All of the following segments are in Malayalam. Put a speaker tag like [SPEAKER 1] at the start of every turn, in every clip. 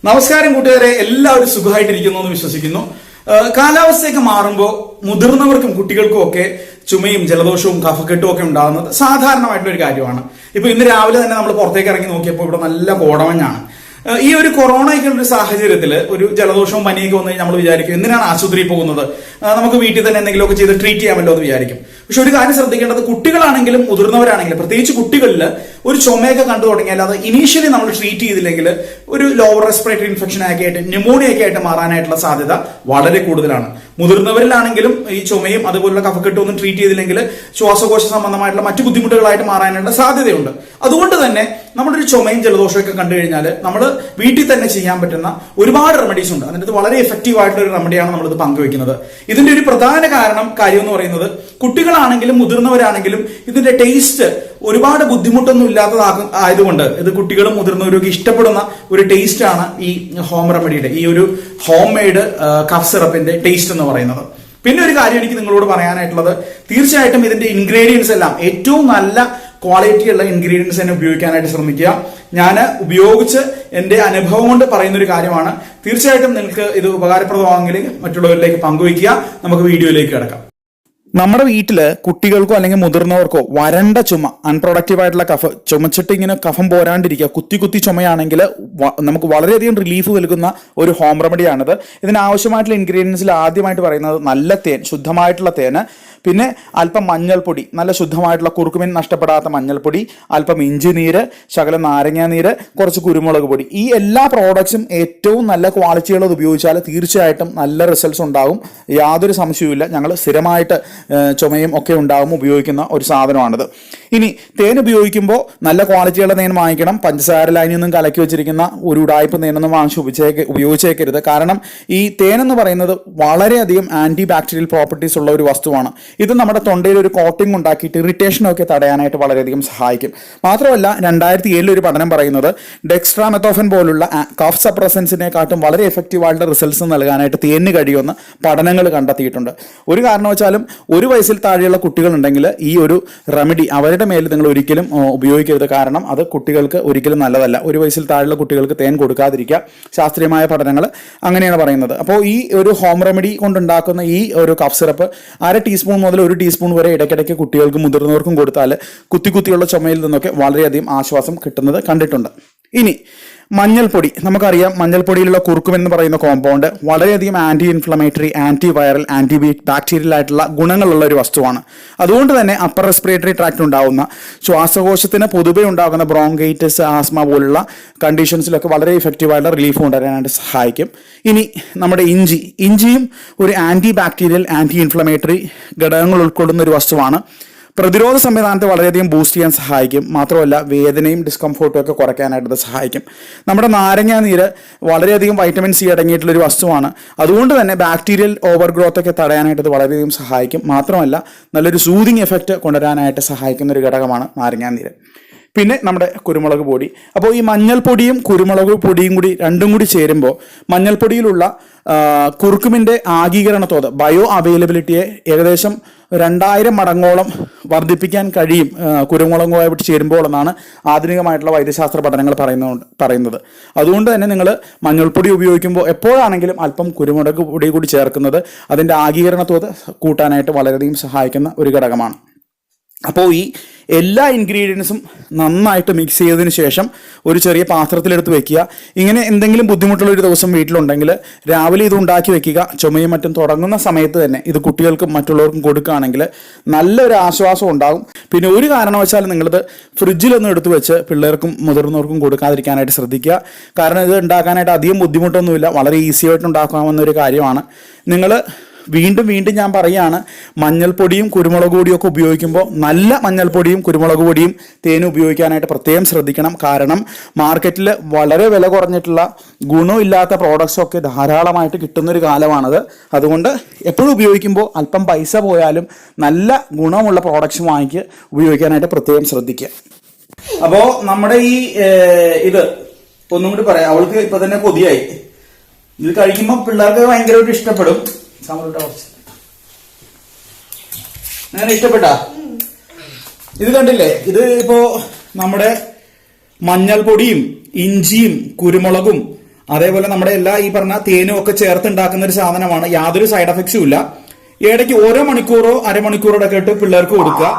[SPEAKER 1] നമസ്കാരം കൂട്ടുകാരെ, എല്ലാവരും സുഖമായിട്ടിരിക്കുന്നു എന്ന് വിശ്വസിക്കുന്നു. കാലാവസ്ഥയൊക്കെ മാറുമ്പോൾ മുതിർന്നവർക്കും കുട്ടികൾക്കും ഒക്കെ ചുമയും ജലദോഷവും കഫക്കെട്ടും ഒക്കെ ഉണ്ടാകുന്നത് സാധാരണമായിട്ടുള്ള ഒരു കാര്യമാണ്. ഇപ്പൊ ഇന്ന് രാവിലെ തന്നെ നമ്മൾ പുറത്തേക്ക് ഇറങ്ങി നോക്കിയപ്പോൾ ഇവിടെ നല്ല കോടമഞ്ഞാണ്. ഈ ഒരു കൊറോണയൊക്കെ ഒരു സാഹചര്യത്തിൽ ഒരു ജലദോഷവും പനിയൊക്കെ വന്നു കഴിഞ്ഞാൽ നമ്മൾ വിചാരിക്കും എന്തിനാണ് ആശുപത്രിയിൽ പോകുന്നത്, നമുക്ക് വീട്ടിൽ തന്നെ എന്തെങ്കിലുമൊക്കെ ചെയ്ത് ട്രീറ്റ് ചെയ്യാമല്ലോ എന്ന് വിചാരിക്കും. പക്ഷെ ഒരു കാര്യം ശ്രദ്ധിക്കേണ്ടത്, കുട്ടികളാണെങ്കിലും മുതിർന്നവരാണെങ്കിലും പ്രത്യേകിച്ച് കുട്ടികളിൽ ഒരു ചുമയൊക്കെ കണ്ടു തുടങ്ങിയാൽ അത് ഇനീഷ്യലി നമ്മൾ ട്രീറ്റ് ചെയ്തില്ലെങ്കിൽ ഒരു ലോവർ റെസ്പിറേറ്ററി ഇൻഫെക്ഷൻ ഒക്കെ ആയിട്ട് ന്യൂമോണിയ ഒക്കെ ആയിട്ട് മാറാനായിട്ടുള്ള സാധ്യത വളരെ കൂടുതലാണ്. മുതിർന്നവരിലാണെങ്കിലും ഈ ചുമയും അതുപോലുള്ള കഫക്കെട്ടും ഒന്നും ട്രീറ്റ് ചെയ്തില്ലെങ്കിൽ ശ്വാസകോശ സംബന്ധമായിട്ടുള്ള മറ്റു ബുദ്ധിമുട്ടുകളായിട്ട് മാറാനായിട്ടുള്ള സാധ്യതയുണ്ട്. അതുകൊണ്ട് തന്നെ നമ്മുടെ ഒരു ചുമയും ജലദോഷമൊക്കെ കണ്ടു കഴിഞ്ഞാൽ നമ്മൾ വീട്ടിൽ തന്നെ ചെയ്യാൻ പറ്റുന്ന ഒരുപാട് റെമഡീസ് ഉണ്ട്. അതിനകത്ത് വളരെ എഫക്റ്റീവ് ആയിട്ടുള്ള ഒരു റെമഡിയാണ് നമ്മളിത് പങ്കുവെക്കുന്നത്. ഇതിന്റെ ഒരു പ്രധാന കാര്യം എന്ന് പറയുന്നത്, കുട്ടികളാണെങ്കിലും മുതിർന്നവരാണെങ്കിലും ഇതിന്റെ ടേസ്റ്റ് ഒരുപാട് ബുദ്ധിമുട്ടൊന്നും ആയതുകൊണ്ട് ഇത് കുട്ടികളും മുതിർന്നവരും ഇഷ്ടപ്പെടുന്ന ഒരു ടേസ്റ്റ് ആണ് ഈ ഹോം റെമഡിയുടെ, ഈ ഒരു ഹോം മെയ്ഡ് കഫ് സിറപ്പിന്റെ ടേസ്റ്റ് എന്ന് പറയുന്നത്. പിന്നെ ഒരു കാര്യം എനിക്ക് നിങ്ങളോട് പറയാനായിട്ടുള്ളത്, തീർച്ചയായിട്ടും ഇതിന്റെ ഇൻഗ്രീഡിയൻസ് എല്ലാം ഏറ്റവും നല്ല ക്വാളിറ്റിയുള്ള ഇൻഗ്രീഡിയൻസ് തന്നെ ഉപയോഗിക്കാനായിട്ട് ശ്രമിക്കുക. ഞാൻ ഉപയോഗിച്ച് എന്റെ അനുഭവം കൊണ്ട് പറയുന്ന ഒരു കാര്യമാണ്. തീർച്ചയായിട്ടും നിങ്ങൾക്ക് ഇത് ഉപകാരപ്രദമാണെങ്കിൽ മറ്റുള്ളവരിലേക്ക് പങ്കുവയ്ക്കുക. നമുക്ക് വീഡിയോയിലേക്ക് കിടക്കാം. നമ്മുടെ വീട്ടില് കുട്ടികൾക്കോ അല്ലെങ്കിൽ മുതിർന്നവർക്കോ വരണ്ട ചുമ, അൺപ്രൊഡക്റ്റീവ് ആയിട്ടുള്ള കഫ്, ചുമച്ചിട്ട് ഇങ്ങനെ കഫം പോരാണ്ടിരിക്കുക, കുത്തി ചുമയാണെങ്കിൽ നമുക്ക് വളരെയധികം റിലീഫ് നൽകുന്ന ഒരു ഹോം റെമഡിയാണിത്. ഇതിനാവശ്യമായിട്ടുള്ള ഇൻഗ്രീഡിയൻസിൽ ആദ്യമായിട്ട് പറയുന്നത് നല്ല തേൻ, ശുദ്ധമായിട്ടുള്ള തേന്, പിന്നെ അല്പം മഞ്ഞൾപ്പൊടി, നല്ല ശുദ്ധമായിട്ടുള്ള കുറുക്കുമീൻ നഷ്ടപ്പെടാത്ത മഞ്ഞൾപ്പൊടി, അല്പം ഇഞ്ചി നീര്, ശകലം നാരങ്ങ നീര്, കുറച്ച് കുരുമുളക് പൊടി. ഈ എല്ലാ പ്രോഡക്ട്സും ഏറ്റവും നല്ല ക്വാളിറ്റിയുള്ളത് ഉപയോഗിച്ചാൽ തീർച്ചയായിട്ടും നല്ല റിസൾട്ട്സ് ഉണ്ടാകും, യാതൊരു സംശയവുമില്ല. ഞങ്ങൾ സ്ഥിരമായിട്ട് ചുമയും ഒക്കെ ഉണ്ടാകും ഉപയോഗിക്കുന്ന ഒരു സാധനമാണിത്. ഇനി തേൻ ഉപയോഗിക്കുമ്പോൾ നല്ല ക്വാളിറ്റിയുള്ള തേൻ വാങ്ങിക്കണം. പഞ്ചസാര ലൈനിയൊന്നും കലക്കി വെച്ചിരിക്കുന്ന ഒരു ഉടായ്പ തേനൊന്നും വാങ്ങിച്ച് ഉപയോഗിച്ചേക്കരുത്. കാരണം ഈ തേൻ എന്ന് പറയുന്നത് വളരെയധികം ആന്റി ബാക്ടീരിയൽ പ്രോപ്പർട്ടീസ് ഉള്ള ഒരു വസ്തുവാണ്. ഇത് നമ്മുടെ തൊണ്ടയിൽ ഒരു കോട്ടിംഗ് ഉണ്ടാക്കിയിട്ട് ഇറിറ്റേഷനൊക്കെ തടയാനായിട്ട് വളരെയധികം സഹായിക്കും. മാത്രമല്ല 2007 ഒരു പഠനം പറയുന്നത് ഡെക്സ്ട്രാമെത്തോഫൻ പോലുള്ള കഫ് സപ്രസൻസിനെക്കാട്ടും വളരെ എഫക്റ്റീവ് ആയിട്ടുള്ള റിസൾട്ട്സ് നൽകാനായിട്ട് തേനിന് കഴിയുമെന്ന് പഠനങ്ങൾ കണ്ടെത്തിയിട്ടുണ്ട്. ഒരു കാരണവശാലും 1 വയസ്സിൽ താഴെയുള്ള കുട്ടികളുണ്ടെങ്കിൽ ഈ ഒരു റെമഡി അവരുടെ മേൽ നിങ്ങൾ ഒരിക്കലും ഉപയോഗിക്കരുത്. കാരണം അത് കുട്ടികൾക്ക് ഒരിക്കലും നല്ലതല്ല. 1 വയസ്സിൽ താഴെയുള്ള കുട്ടികൾക്ക് തേൻ കൊടുക്കാതിരിക്കുക. ശാസ്ത്രീയമായ പഠനങ്ങൾ അങ്ങനെയാണ് പറയുന്നത്. അപ്പോൾ ഈ ഒരു ഹോം റെമഡി കൊണ്ടുണ്ടാക്കുന്ന ഈ ഒരു കഫ് സിറപ്പ് 1/2 ടീസ്പൂൺ മുതൽ 1 ടീസ്പൂൺ വരെ ഇടയ്ക്കിടയ്ക്ക് കുട്ടികൾക്കും മുതിർന്നവർക്കും കൊടുത്താൽ കുത്തിയുള്ള ചുമയിൽ നിന്നൊക്കെ വളരെയധികം ആശ്വാസം കിട്ടുന്നത് കണ്ടിട്ടുണ്ട്. ഇനി മഞ്ഞൾപ്പൊടി, നമുക്കറിയാം മഞ്ഞൾപ്പൊടിയിലുള്ള കുറുക്കുമെൻ എന്ന് പറയുന്ന കോമ്പൗണ്ട് വളരെയധികം anti inflammatory, anti viral, anti bacterial ആയിട്ടുള്ള ഗുണങ്ങളുള്ള ഒരു വസ്തുവാണ്. അതുകൊണ്ട് തന്നെ അപ്പർ റെസ്പിറേറ്ററി ട്രാക്ട് ഉണ്ടാകുന്ന, ശ്വാസകോശത്തിന് പൊതുവെ ഉണ്ടാകുന്ന ബ്രോങ്കൈറ്റിസ്, ആസ്മ പോലുള്ള കണ്ടീഷൻസിലൊക്കെ വളരെ ഇഫക്റ്റീവായിട്ടുള്ള റിലീഫ് കൊണ്ടുവരാനായിട്ട് സഹായിക്കും. ഇനി നമ്മുടെ ഇഞ്ചിയും ഒരു ആന്റി ബാക്ടീരിയൽ, ആന്റി ഇൻഫ്ലമേറ്ററി ഘടകങ്ങൾ ഉൾക്കൊള്ളുന്ന ഒരു വസ്തുവാണ്. പ്രതിരോധ സംവിധാനത്തെ വളരെയധികം ബൂസ്റ്റ് ചെയ്യാൻ സഹായിക്കും. മാത്രമല്ല വേദനയും ഡിസ്കംഫോർട്ടും ഒക്കെ കുറയ്ക്കാനായിട്ട് സഹായിക്കും. നമ്മുടെ നാരങ്ങ നീര് വളരെയധികം വൈറ്റമിൻ സി അടങ്ങിയിട്ടുള്ളൊരു വസ്തുവാണ്. അതുകൊണ്ട് തന്നെ ബാക്ടീരിയൽ ഓവർ ഗ്രോത്ത് ഒക്കെ തടയാനായിട്ട് വളരെയധികം സഹായിക്കും. മാത്രമല്ല നല്ലൊരു സൂതിങ് എഫക്റ്റ് കൊണ്ടുവരാനായിട്ട് സഹായിക്കുന്ന ഒരു ഘടകമാണ് നാരങ്ങ നീര്. പിന്നെ നമ്മുടെ കുരുമുളക് പൊടി. അപ്പോൾ ഈ മഞ്ഞൾപ്പൊടിയും കുരുമുളക് പൊടിയും കൂടി രണ്ടും കൂടി ചേരുമ്പോൾ മഞ്ഞൾപ്പൊടിയിലുള്ള കുറുക്കുമിൻ്റെ ആഗീകരണ തോത്, ബയോ അവൈലബിലിറ്റിയെ ഏകദേശം 2000 മടങ്ങോളം വർദ്ധിപ്പിക്കാൻ കഴിയും കുരുമുളകുമായിട്ട് ചേരുമ്പോൾ എന്നാണ് ആധുനികമായിട്ടുള്ള വൈദ്യശാസ്ത്ര പഠനങ്ങൾ പറയുന്നത്. അതുകൊണ്ട് തന്നെ നിങ്ങൾ മഞ്ഞൾപ്പൊടി ഉപയോഗിക്കുമ്പോൾ എപ്പോഴാണെങ്കിലും അല്പം കുരുമുളക് പൊടി കൂടി ചേർക്കുന്നത് അതിൻ്റെ ആഗീകരണ തോത് കൂട്ടാനായിട്ട് വളരെയധികം സഹായിക്കുന്ന ഒരു ഘടകമാണ്. അപ്പോൾ ഈ എല്ലാ ഇൻഗ്രീഡിയൻസും നന്നായിട്ട് മിക്സ് ചെയ്തതിന് ശേഷം ഒരു ചെറിയ പാത്രത്തിലെടുത്ത് വെക്കുക. ഇങ്ങനെ എന്തെങ്കിലും ബുദ്ധിമുട്ടുള്ളൊരു ദിവസം വീട്ടിലുണ്ടെങ്കിൽ രാവിലെ ഇത് ഉണ്ടാക്കി വെക്കുക. ചുമയും മറ്റും തുടങ്ങുന്ന സമയത്ത് തന്നെ ഇത് കുട്ടികൾക്കും മറ്റുള്ളവർക്കും കൊടുക്കുകയാണെങ്കിൽ നല്ലൊരു ആശ്വാസം ഉണ്ടാകും. പിന്നെ ഒരു കാരണവശാലും നിങ്ങളിത് ഫ്രിഡ്ജിലൊന്നും എടുത്ത് വെച്ച് പിള്ളേർക്കും മുതിർന്നവർക്കും കൊടുക്കാതിരിക്കാനായിട്ട് ശ്രദ്ധിക്കുക. കാരണം ഇത് ഉണ്ടാക്കാനായിട്ട് അധികം ബുദ്ധിമുട്ടൊന്നുമില്ല, വളരെ ഈസി ആയിട്ട് ഉണ്ടാക്കാവുന്ന ഒരു കാര്യമാണ്. നിങ്ങൾ വീണ്ടും ഞാൻ പറയുകയാണ്, മഞ്ഞൾപ്പൊടിയും കുരുമുളക് പൊടിയും ഒക്കെ ഉപയോഗിക്കുമ്പോൾ നല്ല മഞ്ഞൾപ്പൊടിയും കുരുമുളക് പൊടിയും തേനും ഉപയോഗിക്കാനായിട്ട് പ്രത്യേകം ശ്രദ്ധിക്കണം. കാരണം മാർക്കറ്റിൽ വളരെ വില കുറഞ്ഞിട്ടുള്ള ഗുണമില്ലാത്ത പ്രോഡക്ട്സൊക്കെ ധാരാളമായിട്ട് കിട്ടുന്നൊരു കാലമാണത്. അതുകൊണ്ട് എപ്പോഴും ഉപയോഗിക്കുമ്പോൾ അല്പം പൈസ പോയാലും നല്ല ഗുണമുള്ള പ്രോഡക്ട്സ് വാങ്ങിക്ക് ഉപയോഗിക്കാനായിട്ട് പ്രത്യേകം ശ്രദ്ധിക്കുക. അപ്പോൾ നമ്മുടെ ഈ ഇത് ഒന്നും കൂടി പറയാം. അവൾക്ക് ഇപ്പൊ തന്നെ കൊതിയായി. ഇത് കഴിക്കുമ്പോൾ പിള്ളേർക്ക് ഭയങ്കരമായിട്ട് ഇഷ്ടപ്പെടും. അങ്ങനെ ഇഷ്ടപ്പെട്ടാ? ഇത് കണ്ടില്ലേ, ഇത് ഇപ്പോ നമ്മുടെ മഞ്ഞൾപ്പൊടിയും ഇഞ്ചിയും കുരുമുളകും അതേപോലെ നമ്മുടെ എല്ലാ ഈ പറഞ്ഞ തേനും ഒക്കെ ചേർത്ത് ഉണ്ടാക്കുന്ന ഒരു സാധനമാണ്. യാതൊരു സൈഡ് എഫക്ട്സും ഇല്ല. ഇടയ്ക്ക് ഓരോ മണിക്കൂറോ അരമണിക്കൂറോ ഒക്കെ ഇട്ട് പിള്ളേർക്ക് കൊടുക്കുക,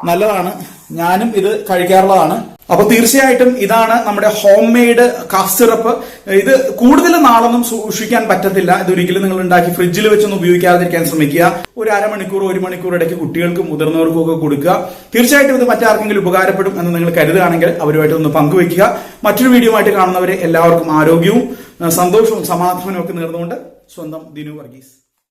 [SPEAKER 1] നല്ലതാണ്. ഞാനും ഇത് കഴിക്കാറുള്ളതാണ്. അപ്പൊ തീർച്ചയായിട്ടും ഇതാണ് നമ്മുടെ ഹോം മെയ്ഡ് കഫ് സിറപ്പ്. ഇത് കൂടുതൽ നാളൊന്നും സൂക്ഷിക്കാൻ പറ്റത്തില്ല. ഇതൊരിക്കലും നിങ്ങൾ ഉണ്ടാക്കി ഫ്രിഡ്ജിൽ വെച്ചൊന്നും ഉപയോഗിക്കാതിരിക്കാൻ ശ്രമിക്കുക. ഒരു അരമണിക്കൂർ 1 മണിക്കൂർ ഇടയ്ക്ക് കുട്ടികൾക്കും മുതിർന്നവർക്കും ഒക്കെ കൊടുക്കുക. തീർച്ചയായിട്ടും ഇത് മറ്റാർക്കെങ്കിലും ഉപകാരപ്പെടും എന്ന് നിങ്ങൾ കരുതുകയാണെങ്കിൽ അവരുമായിട്ട് ഒന്ന് പങ്കുവയ്ക്കുക. മറ്റൊരു വീഡിയോ ആയിട്ട് കാണുന്നവരെ എല്ലാവർക്കും ആരോഗ്യവും സന്തോഷവും സമാധാനവും ഒക്കെ നേർന്നുകൊണ്ട് സ്വന്തം ദിനു വർഗീസ്.